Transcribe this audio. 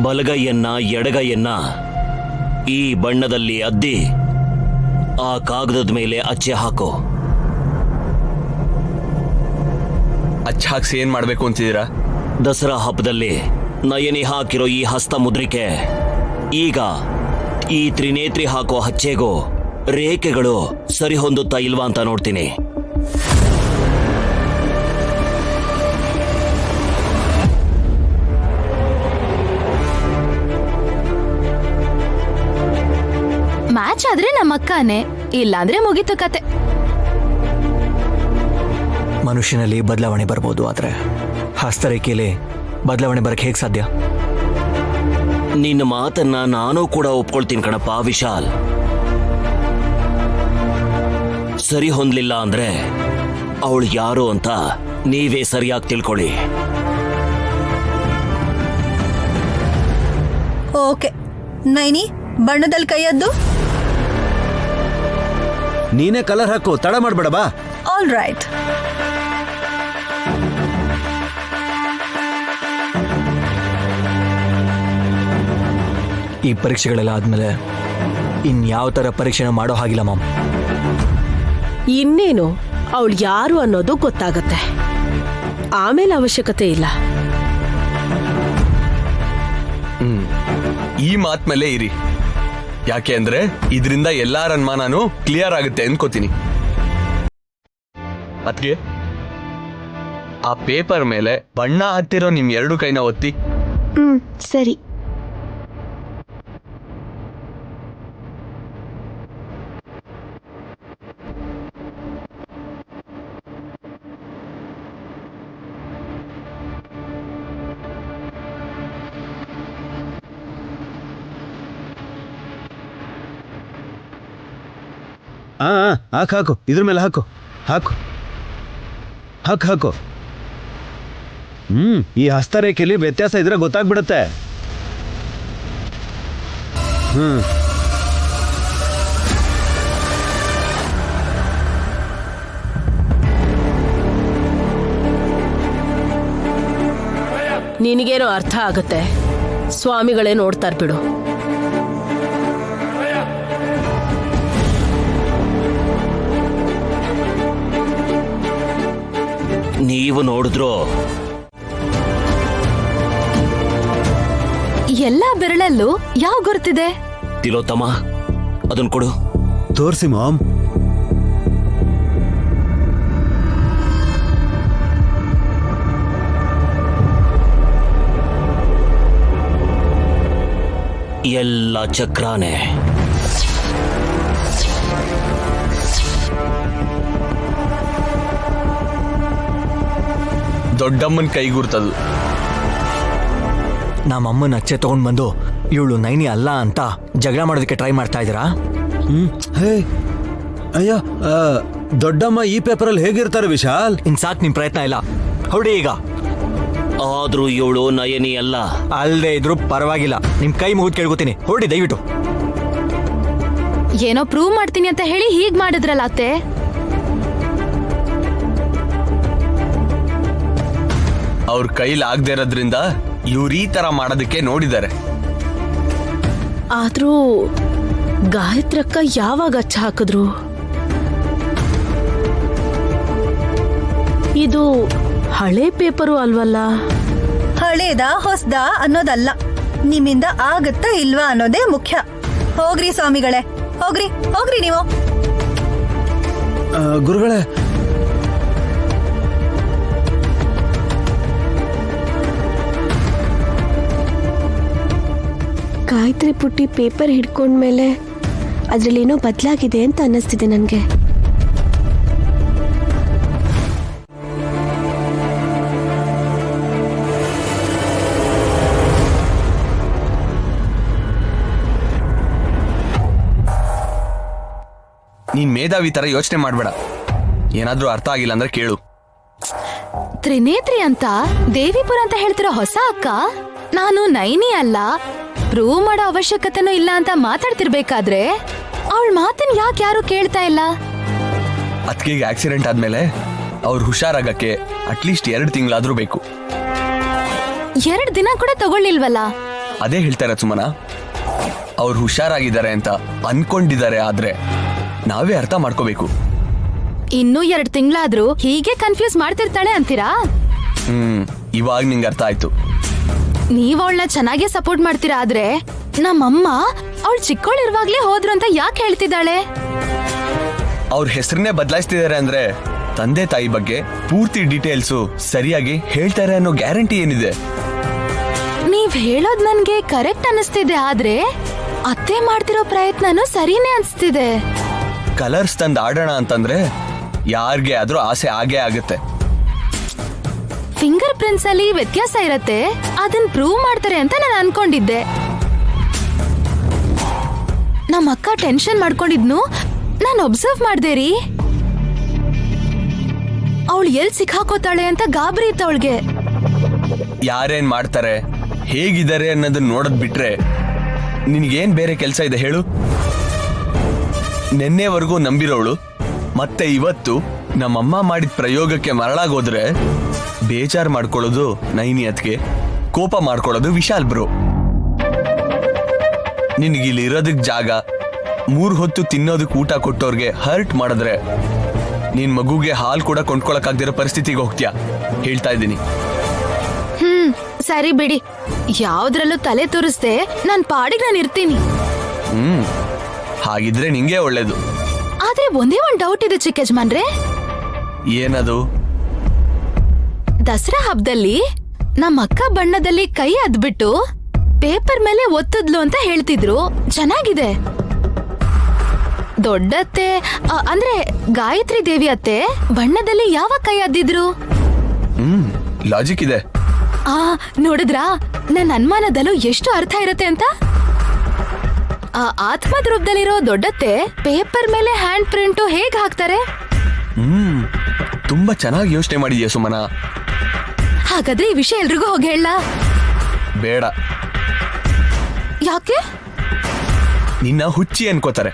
ಬಲಗೈಯನ್ನ ಎಡಗೈಯನ್ನ ಈ ಬಣ್ಣದಲ್ಲಿ ಅದ್ದಿ ಆ ಕಾಗದದ ಮೇಲೆ ಅಚ್ಚೆ ಹಾಕೋ. ಅಚ್ಚ ಹಾಕ್ಸಿ ಏನ್ ಮಾಡ್ಬೇಕು ಅಂತಿದ್ದೀರಾ? ದಸರಾ ಹಬ್ಬದಲ್ಲಿ ನಯನಿ ಹಾಕಿರೋ ಈ ಹಸ್ತ ಮುದ್ರಿಕೆ ಈಗ ಈ ತ್ರಿನೇತ್ರಿ ಹಾಕೋ ಹಚ್ಚೆಗೂ ರೇಖೆಗಳು ಸರಿ ಹೊಂದುತ್ತಾ ಇಲ್ವಾ ಅಂತ ನೋಡ್ತೀನಿ. ಮ್ಯಾಚ್ ಆದ್ರೆ ನಮ್ಮ ಅಕ್ಕನೇ, ಇಲ್ಲಾಂದ್ರೆ ಮುಗೀತು ಕತೆ. ಮನುಷ್ಯನಲ್ಲಿ ಬದಲಾವಣೆ ಬರ್ಬೋದು, ಆದ್ರೆ ಹಸ್ತರೇಖೆಯಲ್ಲಿ ಬದಲಾವಣೆ ಬರಕ್ಕೆ ಹೇಗೆ ಸಾಧ್ಯ? ನಿನ್ನ ಮಾತನ್ನ ನಾನು ಕೂಡ ಒಪ್ಕೊಳ್ತೀನಿ ಕಣಪ್ಪ ವಿಶಾಲ್. ಸರಿ ಹೊಂದ್ಲಿಲ್ಲ ಅಂದ್ರೆ ಅವಳು ಯಾರು ಅಂತ ನೀವೇ ಸರಿಯಾಗಿ ತಿಳ್ಕೊಳ್ಳಿ. ಓಕೆ ನೈನಿ, ಬಣ್ಣದಲ್ಲಿ ಕೈಯದ್ದು. ನೀನೇ ಕಲರ್ ಹಾಕು, ತಡ ಮಾಡ್ಬೇಡ ಬಾ. All right. ಈ ಪರೀಕ್ಷೆಗಳೆಲ್ಲ ಆದ್ಮೇಲೆ ಇನ್ಯಾವ ಥರ ಪರೀಕ್ಷೆನ ಮಾಡೋ ಹಾಗಿಲ್ಲ ಮಾಮ್. ಇನ್ನೇನು ಅವಳು ಯಾರು ಅನ್ನೋದು ಗೊತ್ತಾಗತ್ತೆ, ಆಮೇಲೆ ಅವಶ್ಯಕತೆ ಇಲ್ಲ. ಈ ಮಾತ್ ಮೇಲೆ ಇರಿ, ಯಾಕೆ ಅಂದ್ರೆ ಇದರಿಂದ ಎಲ್ಲಾರ ಅನುಮಾನನೂ ಕ್ಲಿಯರ್ ಆಗುತ್ತೆ ಅನ್ಕೋತೀನಿ. ಅದ್ಕೆ ಆ ಪೇಪರ್ ಮೇಲೆ ಬಣ್ಣ ಹತ್ತಿರೋ ನಿಮ್ ಎರಡು ಕೈನ ಒತ್ತಿ. ಸರಿ. ಹಾಕು, ಇದ್ರ ಮೇಲೆ ಹಾಕು ಹಾಕು ಹಾಕು ಹಾಕು. ಈ ಹಸ್ತರೇಖೆಯಲ್ಲಿ ವ್ಯತ್ಯಾಸ ಇದ್ರೆ ಗೊತ್ತಾಗ್ಬಿಡುತ್ತೆ. ನಿನಗೇನೋ ಅರ್ಥ ಆಗತ್ತೆ, ಸ್ವಾಮಿಗಳೇ ನೋಡ್ತಾರ್ ಬಿಡು. ನೀವು ನೋಡಿದ್ರು ಎಲ್ಲ ಬೆರಳಲ್ಲೂ ಯಾವ ಗುರುತಿದೆ? ತಿಲೋತ್ತಮ, ಅದನ್ ಕೊಡು. ತೋರ್ಸಿ ಮಾಮ್. ಎಲ್ಲ ಚಕ್ರಾನೆ. ದೊಡ್ಡಮ್ಮನ ಕೈಗೂರ್ತದು. ನಮ್ಮಮ್ಮನ ಅಚ್ಚೆ ತಗೊಂಡ್ ಬಂದು ಇವಳು ನೈನಿ ಅಲ್ಲ ಅಂತ ಜಗಳ ಮಾಡೋದಕ್ಕೆ ಟ್ರೈ ಮಾಡ್ತಾ ಇದ್ದೀರಾ? ಹೇ ಅಯ್ಯ, ದೊಡ್ಡಮ್ಮ ಈ ಪೇಪರಲ್ಲಿ ಹೇಗಿರ್ತಾರೆ ವಿಶಾಲ್? ಇನ್ ಸಾಕ್, ನಿಮ್ ಪ್ರಯತ್ನ ಇಲ್ಲ, ಹೊಡಿ ಈಗ. ಆದ್ರೂ ಇವಳು ನಯನಿ ಅಲ್ಲ. ಅಲ್ದೇ ಇದ್ರು ಪರವಾಗಿಲ್ಲ, ನಿಮ್ ಕೈ ಮುಗಿದ್ ಕೇಳ್ಕೊತೀನಿ, ಹೊಡಿ ದಯವಿಟ್ಟು. ಏನೋ ಪ್ರೂವ್ ಮಾಡ್ತೀನಿ ಅಂತ ಹೇಳಿ ಹೀಗ್ ಮಾಡಿದ್ರಲ್ಲ ಅತ್ತೆ. ಅವ್ರ ಕೈಲಿ ಆಗದೆ ಇರೋದ್ರಿಂದ ಇವ್ರು ಈ ತರ ಮಾಡೋದಕ್ಕೆ ನೋಡಿದ್ದಾರೆ. ಆದ್ರೂ ಗಾಯತ್ರಕ್ಕ ಯಾವಾಗ ಅಚ್ಚ ಹಾಕಿದ್ರು? ಇದು ಹಳೆ ಪೇಪರು ಅಲ್ವಲ್ಲ? ಹಳೇದ ಹೊಸ್ದ ಅನ್ನೋದಲ್ಲ, ನಿಮ್ಮಿಂದ ಆಗತ್ತಾ ಇಲ್ವಾ ಅನ್ನೋದೇ ಮುಖ್ಯ. ಹೋಗ್ರಿ ಸ್ವಾಮಿಗಳೇ, ಹೋಗ್ರಿ ಹೋಗ್ರಿ ನೀವು. ಗುರುಗಳೇ, ಗಾಯತ್ರಿ ಪುಟ್ಟಿ ಪೇಪರ್ ಹಿಡ್ಕೊಂಡ್ಮೇಲೆ ಅದ್ರಲ್ಲಿ ಏನೋ ಬದಲಾಗಿದೆ ಅಂತ ಅನ್ನಿಸ್ತಿದೆ ನನಗೆ. ನೀನ್ ಮೇಧಾವಿ ತರ ಯೋಚನೆ ಮಾಡ್ಬೇಡ, ಏನಾದ್ರೂ ಅರ್ಥ ಆಗಿಲ್ಲ ಅಂದ್ರೆ ಕೇಳು. ತ್ರಿನೇತ್ರಿ ಅಂತ ದೇವಿಪುರ ಅಂತ ಹೇಳ್ತಿರೋ ಹೊಸ ಅಕ್ಕ ನಾನು ನೈನಿ ಅಲ್ಲ, ಪ್ರೂವ್ ಮಾಡೋ ಅವಶ್ಯಕತೆನೂ ಇಲ್ಲ ಅಂತ ಮಾತಾಡ್ತಿರ್ಬೇಕಾದ್ರೆ ಅವಳ ಮಾತನ್ನ ಯಾಕೆ ಯಾರು ಕೇಳ್ತಾ ಇಲ್ಲ? ಅದಕ್ಕೆ ಆಕ್ಸಿಡೆಂಟ್ ಆದ್ಮೇಲೆ ಅವ್ರು ಹುಷಾರಾಗಕ್ಕೆ ಅಟ್ಲೀಸ್ಟ್ 2 ತಿಂಗಳಾದ್ರೂ ಬೇಕು. 2 ದಿನ ಕೂಡ ತಗೊಳ್ಳಿಲ್ವಲ್ಲ, ಅದೇ ಹೇಳ್ತಾರೆ ಸುಮನ, ಅವ್ರು ಹುಷಾರಾಗಿದ್ದಾರೆ ಅಂತ ಅನ್ಕೊಂಡಿದ್ದಾರೆ, ಆದ್ರೆ ನಾವೇ ಅರ್ಥ ಮಾಡ್ಕೋಬೇಕು. ಇನ್ನೂ 2 ತಿಂಗಳಾದ್ರೂ ಹೀಗೆ ಕನ್ಫ್ಯೂಸ್ ಮಾಡ್ತಿರ್ತಾಳೆ ಅಂತೀರಾ? ಇವಾಗ ನಿಂಗೆ ಅರ್ಥ ಆಯ್ತು. ನೀವ್ ಅವಳನ್ನ ಚೆನ್ನಾಗಿ ಸಪೋರ್ಟ್ ಮಾಡ್ತೀರಾ, ಆದ್ರೆ ನಮ್ಮಮ್ಮ ಅವಳು ಚಿಕ್ಕವಳಿರುವಾಗ್ಲೇ ಹೋದ್ರು ಅಂತ ಯಾಕೆ ಹೇಳ್ತಿದ್ದಾಳೆ? ಅವ್ರ ಹೆಸರನ್ನೇ ಬದಲಾಯಿಸ್ತಿದ್ದಾರೆ ಅಂದ್ರೆ ತಂದೆ ತಾಯಿ ಬಗ್ಗೆ ಪೂರ್ತಿ ಡೀಟೇಲ್ಸು ಸರಿಯಾಗಿ ಹೇಳ್ತಾರೆ ಅನ್ನೋ ಗ್ಯಾರಂಟಿ ಏನಿದೆ? ನೀವ್ ಹೇಳೋದ್ ನನ್ಗೆ ಕರೆಕ್ಟ್ ಅನಿಸ್ತಿದೆ, ಆದ್ರೆ ಅತ್ತೆ ಮಾಡ್ತಿರೋ ಪ್ರಯತ್ನನೂ ಸರಿನೇ ಅನ್ಸ್ತಿದೆ. ಕಲರ್ಸ್ ತಂದು ಆಡೋಣ ಅಂತಂದ್ರೆ ಯಾರಿಗೆ ಆದ್ರೂ ಆಸೆ ಆಗೇ ಆಗುತ್ತೆ. ಫಿಂಗರ್ ಪ್ರಿಂಟ್ಸ್ ಅಲ್ಲಿ ವ್ಯತ್ಯಾಸ ಇರತ್ತೆ, ಅದನ್ನ ಪ್ರೂವ್ ಮಾಡ್ತಾರೆ ಅಂತ ನಾನು ಅನ್ಕೊಂಡಿದ್ದೆ. ನಮ್ಮ ಅಕ್ಕ ಟೆನ್ಷನ್ ಮಾಡ್ಕೊಂಡಿದ್ನು ನಾನು ಒಬ್ಸರ್ವ್ ಮಾಡ್ದೆ ರೀ. ಅವಳು ಎಲ್ ಸಿಕ್ಕಾಕೋತಾಳೆ ಅಂತ ಗಾಬರಿ ಇತ್ತು ಅವಳಿಗೆ. ಯಾರೇನ್ ಮಾಡ್ತಾರೆ, ಹೇಗಿದ್ದಾರೆ ಅನ್ನೋದನ್ನ ನೋಡೋದ್ ಬಿಟ್ರೆ ನಿನಗೇನ್ ಬೇರೆ ಕೆಲಸ ಇದೆ ಹೇಳು? ನಿನ್ನೆವರೆಗೂ ನಂಬಿರೋಳು ಮತ್ತೆ ಇವತ್ತು ನಮ್ಮಮ್ಮ ಮಾಡಿದ ಪ್ರಯೋಗಕ್ಕೆ ಮರಳಾಗೋದ್ರೆ ಬೇಜಾರ್ ಮಾಡ್ಕೊಳ್ಳೋದು ನೈನಿ ಅತ್ಗೆ, ಕೋಪ ಮಾಡ್ಕೊಳ್ಳೋದು ವಿಶಾಲ್ ಬ್ರೋ. ನಿನಗಿಲ್ಲಿ ಇರೋದಕ್ ಜಾಗ, 3 ಹೊತ್ತು ತಿನ್ನೋದಕ್ಕೆ ಊಟ ಕೊಟ್ಟವ್ರಿಗೆ ಹರ್ಟ್ ಮಾಡಿದ್ರೆ ನಿನ್ ಮಗುಗೆ ಹಾಲು ಕೂಡ ಕೊಂಡ್ಕೊಳಕ್ಕಾಗ್ದಿರೋ ಪರಿಸ್ಥಿತಿಗೆ ಹೋಗ್ತೀಯಾ? ಹೇಳ್ತಾ ಇದ್ದೀನಿ. ಸರಿ ಬಿಡಿ, ಯಾವ್ದ್ರಲ್ಲೂ ತಲೆ ತೋರಿಸ್ದೆ ನನ್ ಪಾಡಿಗೆ ನಾನು ಇರ್ತೀನಿ. ಹಾಗಿದ್ರೆ ನಿಂಗೆ ಒಳ್ಳೇದು. ಆದ್ರೆ ಒಂದೇ ಒಂದ್ ಡೌಟ್ ಇದೆ ಚಿಕ್ಕ ಯಜಮಾನ್ರೆ. ಏನದು? ದಸರಾ ಹಬ್ಬದಲ್ಲಿ ನಮ್ಮ ಅಕ್ಕ ಬಣ್ಣದಲ್ಲಿ ಕೈ ಅದ್ಬಿಟ್ಟು ಪೇಪರ್ ಮೇಲೆ ಒತ್ತದ್ಲು ಅಂತ ಹೇಳ್ತಿದ್ರು, ಚೆನ್ನಾಗಿದೆ. ದೊಡ್ಡತ್ತೆ ಅಂದ್ರೆ ಗಾಯತ್ರಿ ದೇವಿ ಅತ್ತೆ ಬಣ್ಣದಲ್ಲಿ ಯಾವ ಕೈ ಅದ್ದಿದ್ರು? ಲಾಜಿಕ್ ಇದೆ. ನೋಡಿದ್ರಾ ನನ್ನ ಅನುಮಾನದಲ್ಲೂ ಎಷ್ಟು ಅರ್ಥ ಇರುತ್ತೆ ಅಂತ? ಆ ಆತ್ಮದ ರೂಪದಲ್ಲಿರೋ ದೊಡ್ಡತ್ತೆ ಪೇಪರ್ ಮೇಲೆ ಹ್ಯಾಂಡ್ ಪ್ರಿಂಟು ಹೇಗ್ ಹಾಕ್ತಾರೆ? ತುಂಬಾ ಚೆನ್ನಾಗಿ ಯೋಚನೆ ಮಾಡಿದ್ಯಾ ಸುಮನ. ಹಾಗಾದ್ರೆ ಈ ವಿಷಯ ಎಲ್ರಿಗೂ ಹೋಗಿ ಹೇಳ. ಬೇಡ, ಯಾಕೆ? ನಿನ್ನ ಹುಚ್ಚಿ ಅನ್ಕೋತಾರೆ.